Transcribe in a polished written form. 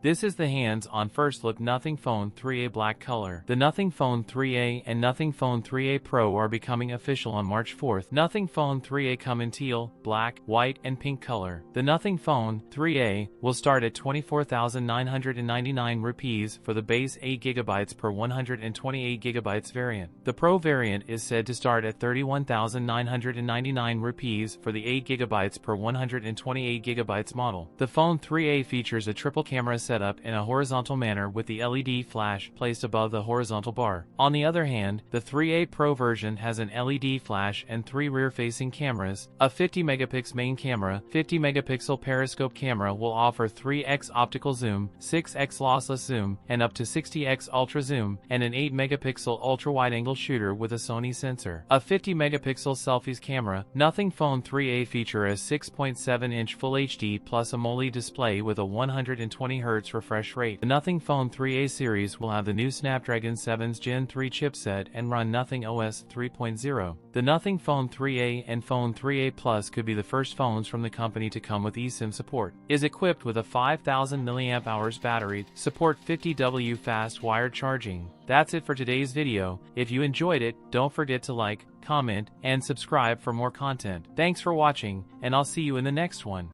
This is the hands-on first look Nothing Phone 3a black color. The Nothing Phone 3a and Nothing Phone 3a Pro are becoming official on March 4th. Nothing Phone 3a come in teal, black, white, and pink color. The Nothing Phone 3a will start at 24,999 rupees for the base 8GB per 128GB variant. The Pro variant is said to start at 31,999 rupees for the 8GB per 128GB model. The Phone 3a features a triple camera setup in a horizontal manner with the LED flash placed above the horizontal bar. On the other hand, the 3a Pro version has an LED flash and 3 rear-facing cameras. A 50-megapixel main camera, 50-megapixel periscope camera will offer 3x optical zoom, 6x lossless zoom, and up to 60x ultra zoom, and an 8-megapixel ultra-wide-angle shooter with a Sony sensor. A 50-megapixel selfies camera. Nothing Phone 3a feature a 6.7-inch Full HD plus AMOLED display with a 120Hz refresh rate. The Nothing Phone 3a series will have the new Snapdragon 7's Gen 3 chipset and run Nothing OS 3.0. The Nothing Phone 3a and Phone 3a Plus could be the first phones from the company to come with eSIM support. Is equipped with a 5000 mAh battery, support 50W fast wired charging. That's it for today's video. If you enjoyed it, don't forget to like, comment, and subscribe for more content. Thanks for watching, and I'll see you in the next one.